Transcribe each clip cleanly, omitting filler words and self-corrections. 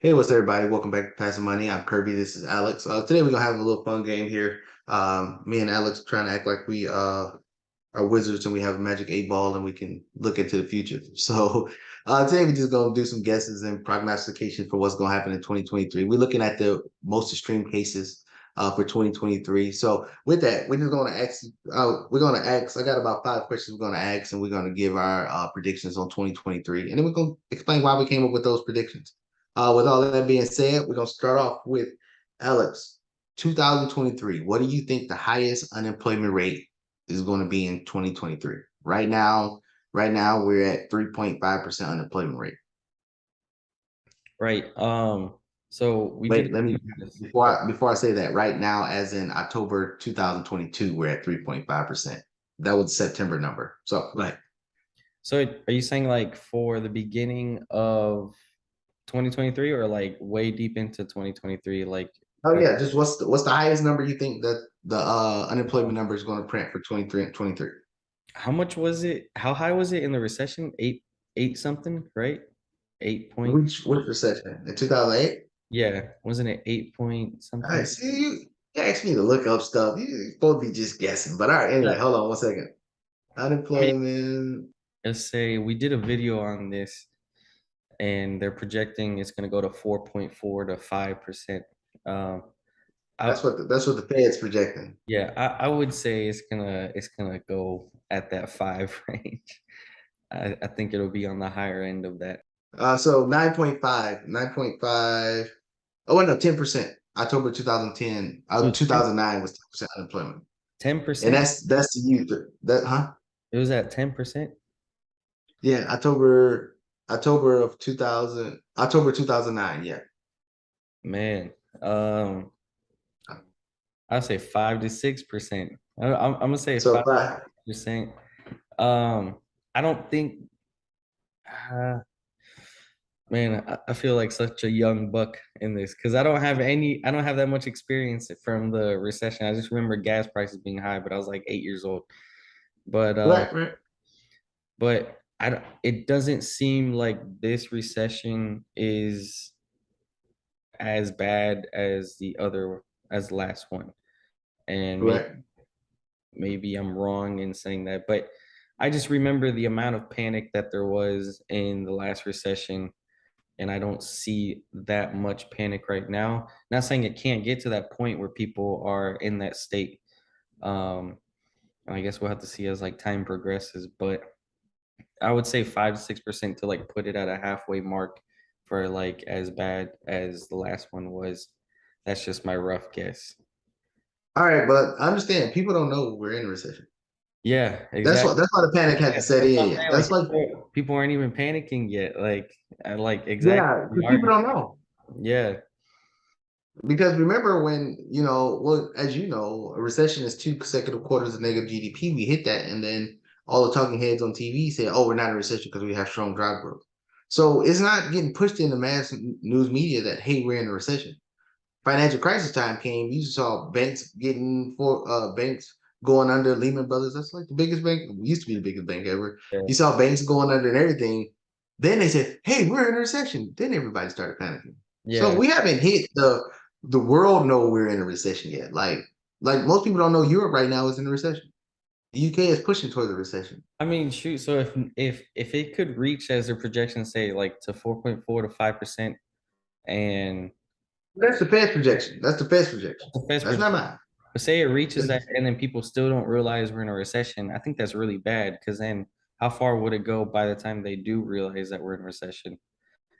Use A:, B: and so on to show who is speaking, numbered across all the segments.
A: Hey, what's up, everybody? Welcome back to Passing Money. I'm Kirby. This is Alex. Today we're gonna have a little fun game here. Me and Alex trying to act like we are wizards and we have a magic 8 ball and we can look into the future. So today we're just gonna do some guesses and prognostication for what's gonna happen in 2023. We're looking at the most extreme cases for 2023. So with that, we're just gonna ask. We're gonna ask. I got about 5 questions we're gonna ask, and we're gonna give our predictions on 2023, and then we're gonna explain why we came up with those predictions. With all that being said, we're gonna start off with Alex. 2023. What do you think the highest unemployment rate is going to be in 2023? Right now we're at 3.5% unemployment rate.
B: Right. So we did
A: Wait, let me
B: this.
A: before I say that, right now, as in October 2022, we're at 3.5%. That was September number. So like,
B: So are you saying like for the beginning of 2023 or like way deep into 2023? Like,
A: oh
B: uh,
A: yeah, just what's the highest number you think that the unemployment number is going to print for 23 and 23?
B: how much was it? How high was it in the recession? Eight something, right? 8 point.
A: Which recession? In 2008?
B: Yeah, wasn't it 8 point
A: All right,
B: something?
A: see, you asked me to look up stuff. You're supposed to be just guessing. But all right, anyway,
B: Yeah.
A: hold on one second.
B: I mean,
A: Unemployment.
B: let's say we did a video on this and they're projecting it's going to go to 4.4 to 5%. Um,
A: That's
B: I,
A: what the Fed's projecting.
B: Yeah, I would say it's gonna go at that five range. I think it'll be on the higher end of that.
A: So 9.5, 9.5. Oh, wait, no, 10%. October 2010,
B: It was
A: 2009 was 10% unemployment.
B: ten
A: And
B: percent.
A: that's the youth. That huh?
B: It was at 10%.
A: Yeah, October of 2000, October 2009. Yeah.
B: Man, um, I'd say 5 to 6%. I'm gonna say
A: So
B: 5%. Um, I don't think. Uh, Man, I feel like such a young buck in this because I don't have that much experience from the recession. I just remember gas prices being high, but I was like 8 years old. But
A: right.
B: it doesn't seem like this recession is as bad as the last one. And
A: Right.
B: maybe I'm wrong in saying that, but I just remember the amount of panic that there was in the last recession, and I don't see that much panic right now. Not saying it can't get to that point where people are in that state. Um, I guess we'll have to see as like time progresses, but I would say 5 to 6% to like put it at a halfway mark for like as bad as the last one was. That's just my rough guess.
A: All right, but I understand people don't know we're in a recession.
B: Yeah,
A: That's
B: exactly.
A: why the panic
B: Yeah,
A: hasn't set
B: that's what
A: in
B: I'm
A: yet.
B: saying. Like
A: That's like
B: people aren't even panicking yet. Like exactly.
A: yeah,
B: We
A: because
B: are.
A: people don't know.
B: Yeah,
A: Because remember when, well, as you know, a recession is 2 consecutive quarters of negative GDP. We hit that, and then all the talking heads on TV say, "Oh, we're not in a recession because we have strong job growth." So it's not getting pushed in the mass news media that hey, we're in a recession. Financial crisis time came. You saw banks going under. Lehman Brothers. That's like the biggest bank. Used to be the biggest bank ever. You
B: yeah,
A: saw banks going under and everything. Then they said, "Hey, we're in a recession." Then everybody started panicking. So
B: yeah.
A: we haven't hit the world know we're in a recession yet. Like most people don't know Europe right now is in a recession. The UK is pushing towards a recession.
B: I mean, shoot. So if it could reach as their projections say like to 4.4 to 5%, and
A: That's the Fed's projection. That's the Fed's projection.
B: the Fed's
A: That's
B: projection,
A: not mine.
B: but say it reaches that, and then people still don't realize we're in a recession, I think that's really bad. Because then how far would it go by the time they do realize that we're in recession?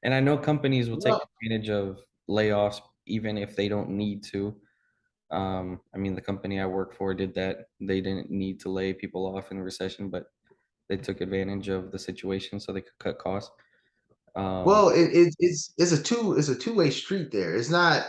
B: And I know companies will take
A: Well,
B: advantage of layoffs even if they don't need to. I mean, the company I work for did that. They didn't need to lay people off in the recession, but they took advantage of the situation so they could cut costs. Um,
A: Well, it's a two-way street there. It's not,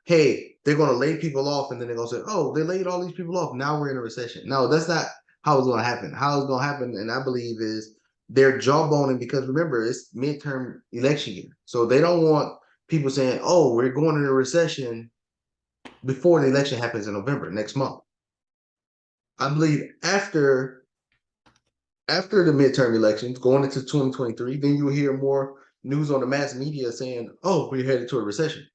A: hey, they're gonna lay people off and then they're gonna say, oh, they laid all these people off. Now we're in a recession. No, that's not how it's gonna happen. How it's gonna happen, and I believe is they're jawboning because remember, it's midterm election year. So they don't want people saying, oh, we're going into a recession before the election happens in November next month. I believe after the midterm elections going into 2023, then you'll hear more news on the mass media saying, "Oh, we're headed to a recession."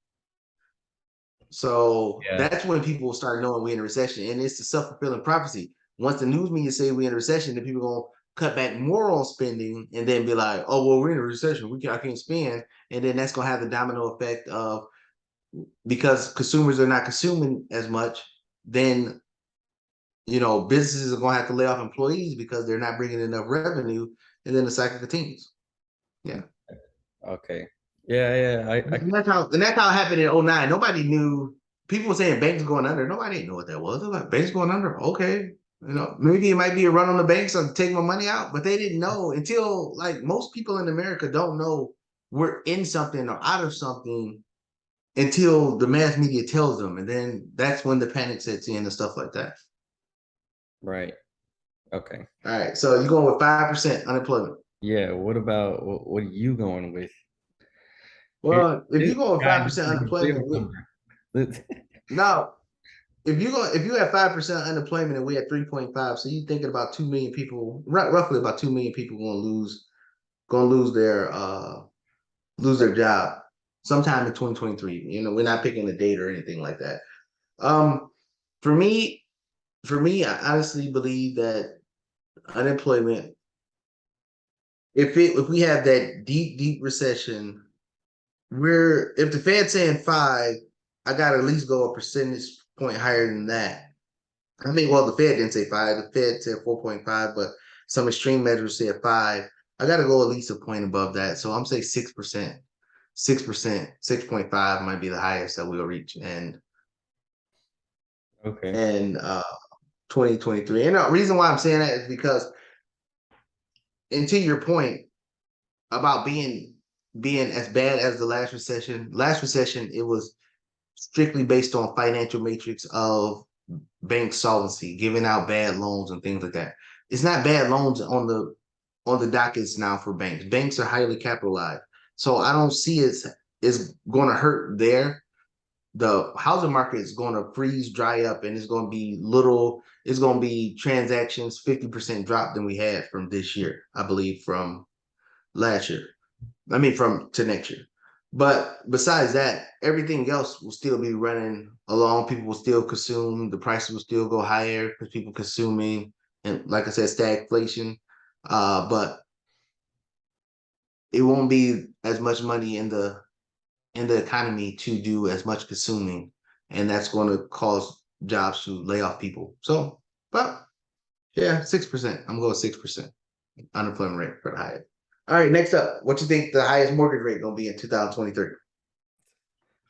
A: So
B: Yeah.
A: that's when people start knowing we're in a recession, and it's the self fulfilling prophecy. Once the news media say we're in a recession, then people gonna cut back more on spending, and then be like, "Oh, well, we're in a recession. I can't spend," and then that's gonna have the domino effect of because consumers are not consuming as much, then businesses are gonna have to lay off employees because they're not bringing enough revenue, and then the cycle continues. Yeah.
B: Okay. Yeah, yeah.
A: And that's how it happened in '09. Nobody knew. People were saying banks going under. Nobody didn't know what that was. They're like, banks going under. Okay. Maybe it might be a run on the banks or take my money out, but they didn't know until like most people in America don't know we're in something or out of something until the mass media tells them. And then that's when the panic sets in and stuff like that.
B: Right. Okay.
A: All right. So you're going with 5% unemployment.
B: Yeah. What about what are you going with? Here,
A: Well, if you
B: this
A: go with five
B: guy just
A: percent
B: gave a real
A: unemployment,
B: number.
A: now if you have 5% unemployment and we at 3.5, so you thinking about 2 million people, roughly about 2 million people gonna lose their job sometime in 2023. We're not picking a date or anything like that. Um, for me, I honestly believe that unemployment, if we have that deep recession, if the Fed's saying 5, I gotta at least go a percentage point higher than that. I mean, well, the Fed didn't say 5. The Fed said 4.5, but some extreme measures said 5. I got to go at least a point above that. So I'm saying 6%. 6%, 6.5 might be the highest that we'll reach
B: Okay.
A: in 2023. And the reason why I'm saying that is because, and to your point about being as bad as the last recession, it was strictly based on financial matrix of bank solvency, giving out bad loans and things like that. It's not bad loans on the dockets now for banks. Banks are highly capitalized, so I don't see it's going to hurt there. The housing market is going to freeze, dry up, and it's going to be little. It's going to be transactions 50% drop than we had from this year, I believe, from last year. I mean, from to next year. But besides that, everything else will still be running along. People will still consume. The prices will still go higher because people consuming, and like I said, stagflation. But it won't be as much money in the economy to do as much consuming, and that's going to cause jobs to lay off people. So, but yeah, 6%. I'm going 6% unemployment rate for the highest. All right, next up, what you think the highest mortgage rate gonna be in 2023?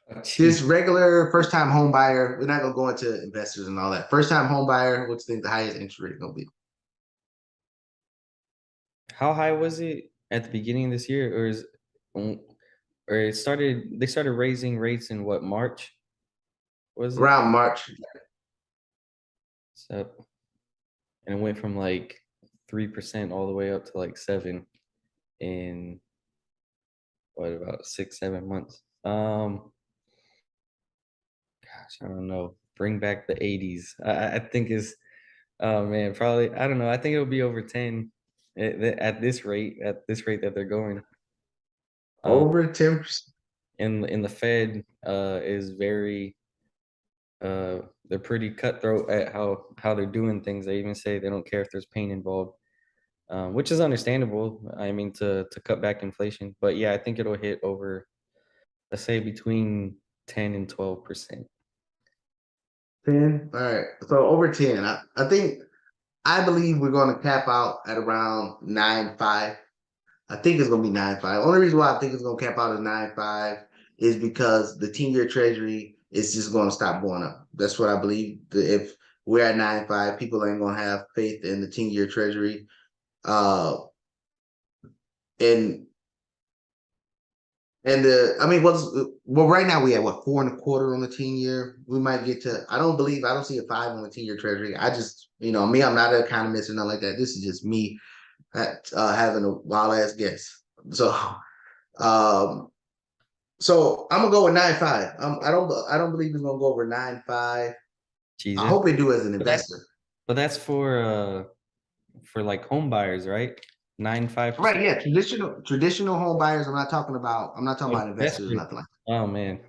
B: Oh,
A: Just
B: geez.
A: regular first time home buyer. We're not gonna go into investors and all that. First time home buyer, what you think the highest interest rate gonna be?
B: How high was it at the beginning of this year, um, or it started? They started raising rates in what, March? Was it?
A: Around March.
B: So, and it went from like 3% all the way up to like 7 in what, about 6, 7 months. Gosh, I don't know. Bring back the '80s. I think is, oh man, probably, I don't know. I think it'll be over 10 at this rate. At this rate that they're going. Um,
A: Over 10%.
B: and the Fed is very they're pretty cutthroat at how they're doing things. They even say they don't care if there's pain involved, which is understandable. I mean, to cut back inflation. But yeah, I think it'll hit over, let's say, between 10 and 12%.
A: 10. All right. So over 10. I believe we're gonna cap out at around 9.5. I think it's gonna be 9.5. Only reason why I think it's gonna cap out at 9.5 is because the 10-year treasury is just gonna stop going up. That's what I believe. If we're at 9.5, people ain't gonna have faith in the 10-year treasury. Uh and I mean right now we at what, 4.25 on the 10-year. We might get to, I don't see a 5 on the 10-year treasury. I just, me, I'm not an economist or nothing like that. This is just me having a wild ass guess. Um So I'm gonna go with 9.5. I don't believe it's gonna go over 9.5. I
B: Jesus.
A: hope it do as an
B: But that
A: investor.
B: but that's for like home buyers, right? 9.5%.
A: Right, yeah, traditional home buyers. I'm not talking about investors,
B: Investors.
A: nothing like
B: Oh man,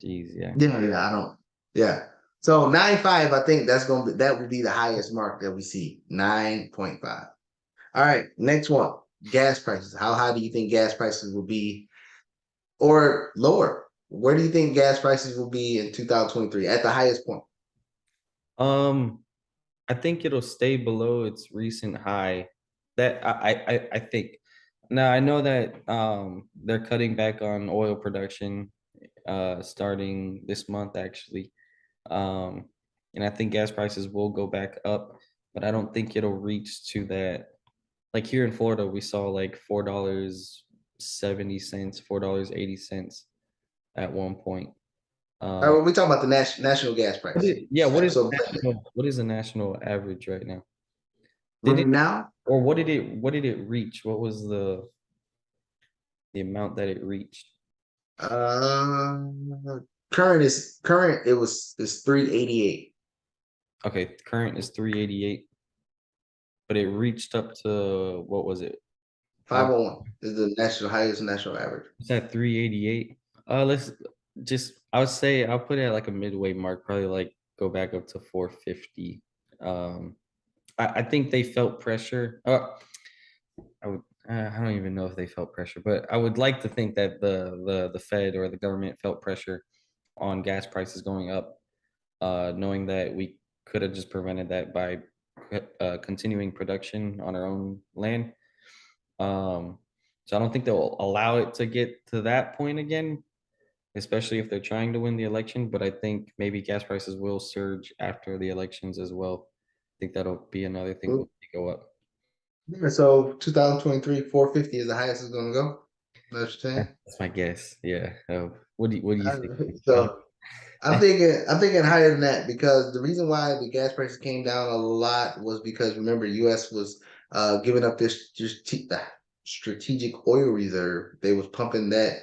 B: jeez, yeah.
A: that. Yeah, I don't. Yeah. So 9.5, I think that would be the highest mark that we see. 9.5. All right, next one. Gas prices. How high do you think gas prices will be or lower? Where do you think gas prices will be in 2023 at the highest point?
B: Um, I think it'll stay below its recent high. That I think. Now I know that they're cutting back on oil production starting this month actually. Um, and I think gas prices will go back up, but I don't think it'll reach to that. Like here in Florida, we saw like $4.70, $4.80 at one point.
A: All right,
B: Um,
A: well, we talking about the national gas price.
B: yeah, what is
A: So
B: what is the national average right now? Did
A: right
B: it
A: now,
B: or what did it reach? What was the amount that it reached?
A: uh, current. It's 388.
B: Okay, current is 388, but it reached up to what was it? Five
A: 501 is the highest national average.
B: it's at 388. Let's just I would say I'll put it at like a midway mark, probably like go back up to 450. Um I think they felt pressure. I would I don't even know if they felt pressure, but I would like to think that the Fed or the government felt pressure on gas prices going up, knowing that we could have just prevented that by continuing production on our own land. Um, so I don't think they'll allow it to get to that point again, especially if they're trying to win the election. But I think maybe gas prices will surge after the elections as well. I think that'll be another thing
A: Well,
B: will go up.
A: yeah, so 2023, 450 is the highest it's going to go. That's what you're saying?
B: That's my guess. Yeah. What do you think?
A: So I'm thinking higher than that because the reason why the gas prices came down a lot was because remember U.S. was giving up this strategic oil reserve. They was pumping that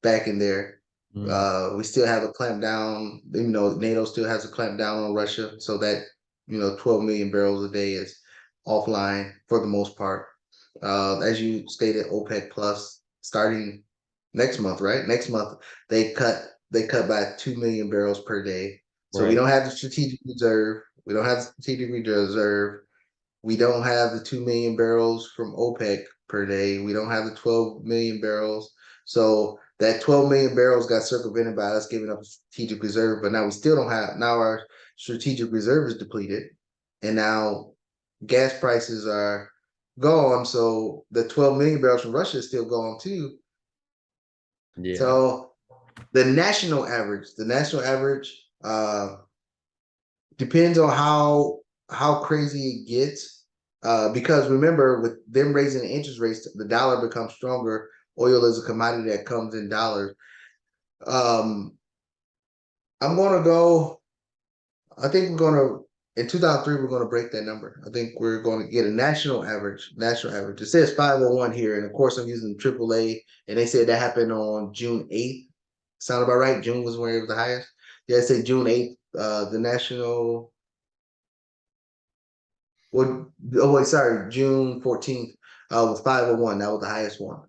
A: back in there.
B: Mm,
A: We still have a clamp down. NATO still has a clamp down on Russia, so that 12 million barrels a day is offline for the most part. As you stated, OPEC plus starting next month, right? Next month they cut by 2 million barrels per day. So we
B: right.
A: don't have the strategic reserve. We don't have the strategic reserve. We don't have the 2 million barrels from OPEC per day. We don't have the 12 million barrels. So that 12 million barrels got circumvented by us giving up a strategic reserve, but now we still don't have, now our strategic reserve is depleted. And now gas prices are gone. So the 12 million barrels from Russia is still gone too.
B: Yeah.
A: So the national average depends on how crazy it gets. Because remember, with them raising the interest rates, the dollar becomes stronger. Oil is a commodity that comes in dollars. Um, I'm gonna go. I think we're gonna in 2003 we're gonna break that number. I think we're going to get a national average. National average. It says 501 here, and of course I'm using AAA, and they said that happened on June 8th. Sound about right? June was where it was the highest. Yeah, I say June 8th. The national. Well, oh wait, sorry, June 14th was 501. That was the highest one.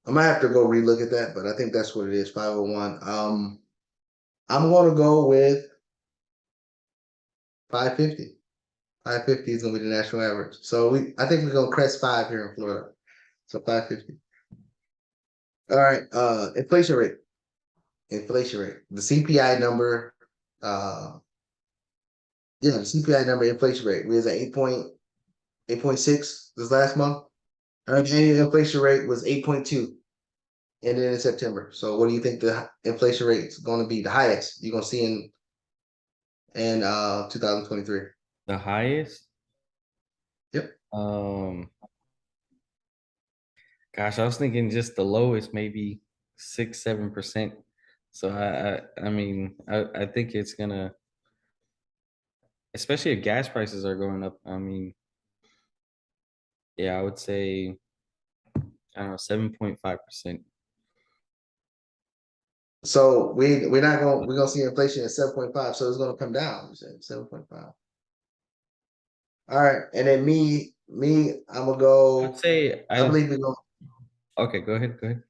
A: I might have to go relook at that, but I think that's what it is, 501. I'm gonna go with 550. 550 is gonna be the national average. So I think we're gonna crest five here in Florida. So 550. All right, inflation rate. Inflation rate. The CPI number, the CPI number, inflation rate. We was at 8.6 this last month. Our annual inflation rate was 8.2. Ended in September. So what do you think the inflation rate is going to be the highest you're going to see in 2023?
B: The highest?
A: Yep.
B: Um, gosh, I was thinking just the lowest, maybe 6, 7%. So I mean, I think it's gonna, especially if gas prices are going up. I mean, yeah, I would say I don't know, 7.5%.
A: So we're gonna see inflation at 7.5. So it's gonna come down. You said 7.5. All right, and then I'm gonna
B: I'd
A: go.
B: say
A: I
B: I
A: believe we're going.
B: okay, go ahead, go ahead.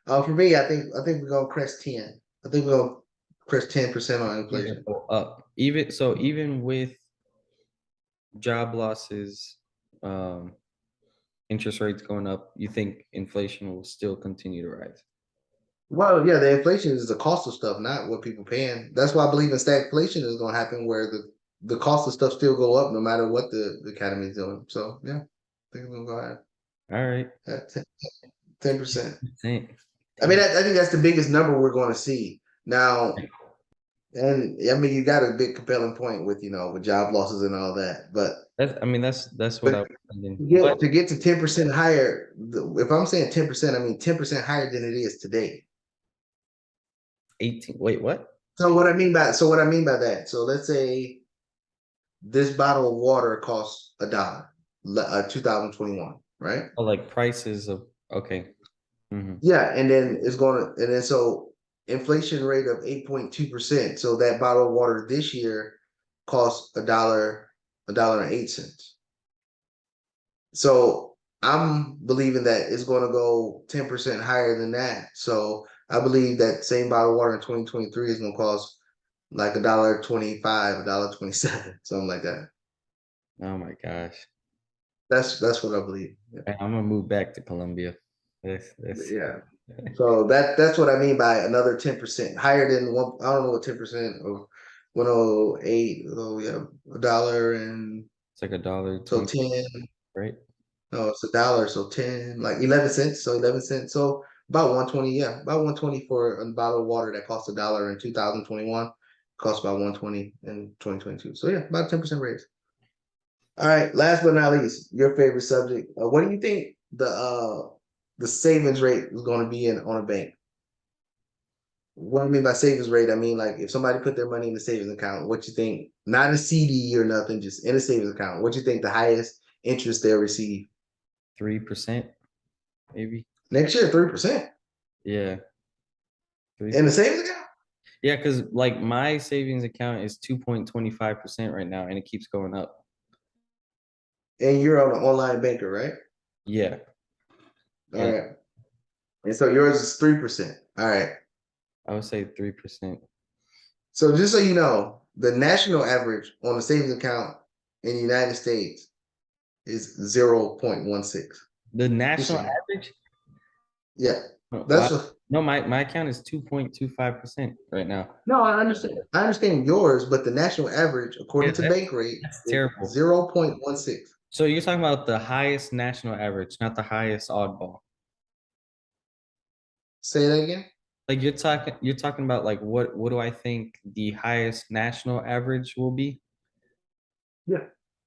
A: For me, I think we're gonna crest 10. I think we're gonna crest 10% on
B: Things
A: inflation.
B: go up. Even with job losses, um, interest rates going up, you think inflation will still continue to rise?
A: Well, yeah, the inflation is the cost of stuff, not what people paying. That's why I believe in stagflation is gonna happen, where the cost of stuff still go up no matter what the economy is doing. So yeah, I think we're gonna go ahead
B: All right.
A: at 10%.
B: Ten.
A: I mean,
B: 10.
A: I think that's the biggest number we're going to see now. And I mean, you got a big compelling point with with job losses and all that,
B: That's what
A: but
B: I was thinking.
A: to
B: But
A: get to 10% higher, if I'm saying 10%, I mean 10% higher than it is today.
B: 18, wait, what?
A: What I mean by that, so let's say this bottle of water costs $1, 2021, right?
B: Oh, like prices of okay. Hmm.
A: Yeah, and then so inflation rate of 8.2%. So that bottle of water this year costs $1.08. So I'm believing that it's going to go 10% higher than that. So I believe that same bottle of water in 2023 is going to cost like $1.25, $1.27, something like that.
B: Oh my gosh.
A: That's what I believe. Yeah.
B: I'm gonna move back to Colombia. This
A: Yeah. So that's what I mean by another 10% higher than one. I don't know what 10% of 108. Oh yeah, $1 and
B: it's like a dollar
A: so
B: 20,
A: 10.
B: right?
A: No, it's $1, so 10, like 11 cents. So 11 cents. So about 120. Yeah, about 120 for a bottle of water that cost $1 in 2021. Cost about 120 in 2022. So yeah, about 10% raise. All right. Last but not least, your favorite subject. What do you think the savings rate is going to be in on a bank? What I mean by savings rate, I mean like if somebody put their money in the savings account, what you think? Not a CD or nothing, just in a savings account. What you think the highest interest they'll receive
B: 3%, maybe.
A: next year? 3%
B: Yeah, three.
A: in the savings account,
B: Yeah, because like my savings account is 2.25% right now, and it keeps going up.
A: and you're on an online banker, right?
B: Yeah,
A: All
B: and
A: right, and so yours is 3%. All right.
B: I would say 3%.
A: So just so you know, the national average on a savings account in the United States is 0.16.
B: The
A: Just so
B: national
A: you know.
B: average?
A: Yeah,
B: Well,
A: that's a
B: no, my account is 2.25% right now.
A: no. I understand. I understand yours, but the national average,
B: Yeah,
A: according to Bankrate,
B: that's
A: is
B: terrible.
A: 0.16.
B: So you're talking about the highest national average, not the highest oddball.
A: Say that again.
B: Like you're talking about like what do I think the highest national average will be?
A: Yeah.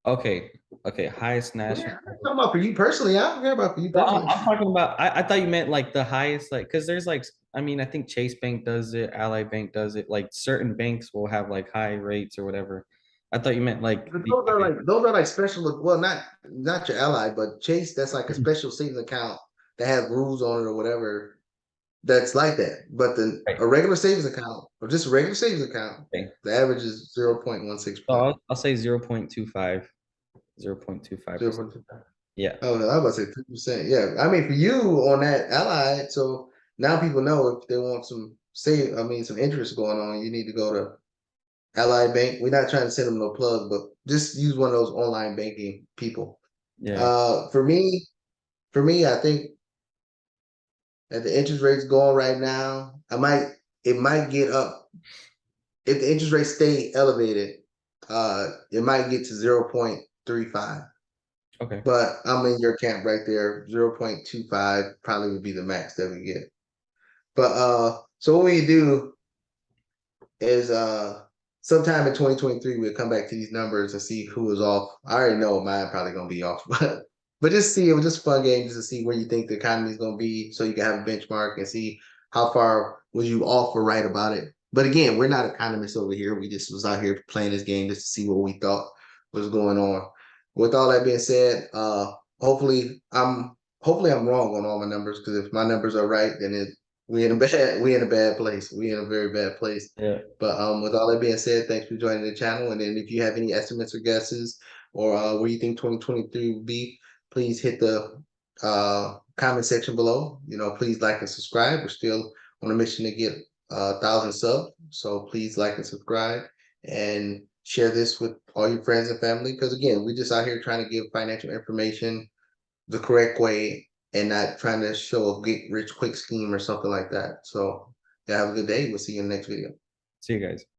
B: Okay, okay, highest
A: Yeah,
B: national.
A: I'm not talking about for you personally. I don't care about for you
B: Well,
A: personally.
B: I'm talking about. I thought you meant like the highest, like because there's like I mean I think Chase Bank does it, Ally Bank does it. Like certain banks will have like high rates or whatever. I thought you meant like
A: But
B: the highest.
A: those are like special. Well, not your ally, but Chase. That's like a special savings account that has rules on it or whatever. That's like that. But
B: Right.
A: a regular savings account or just a regular savings account,
B: Okay.
A: the average is 0.16%.
B: So I'll say 0.25, 0.25%.
A: 0.25.
B: Yeah.
A: Oh no, I was about to say 2%. Yeah, I mean for you on that allied, so now people know if they want some interest going on, you need to go to Allied Bank. We're not trying to send them no plug, but just use one of those online banking people.
B: Yeah.
A: Uh, for me, I think at the interest rates going right now, it might get up. If the interest rates stay elevated, it might get to 0.35.
B: Okay.
A: But I'm in your camp right there. 0.25 probably would be the max that we get. But so what we do is sometime in 2023 we'll come back to these numbers and see who is off. I already know mine probably gonna be off, but just see it was just a fun game just to see where you think the economy is gonna be so you can have a benchmark and see how far was you off or right about it. But again, we're not economists over here. We just was out here playing this game just to see what we thought was going on. With all that being said, hopefully I'm wrong on all my numbers because if my numbers are right, then we in a bad place. We in a very bad place.
B: Yeah.
A: But with all that being said, thanks for joining the channel. And then if you have any estimates or guesses or where you think 2023 will be, please hit the comment section below. Please like and subscribe. We're still on a mission to get 1,000 subs. So please like and subscribe and share this with all your friends and family. Because again, we just out here trying to give financial information the correct way and not trying to show a get rich quick scheme or something like that. So, yeah, have a good day. We'll see you in the next video.
B: See you guys.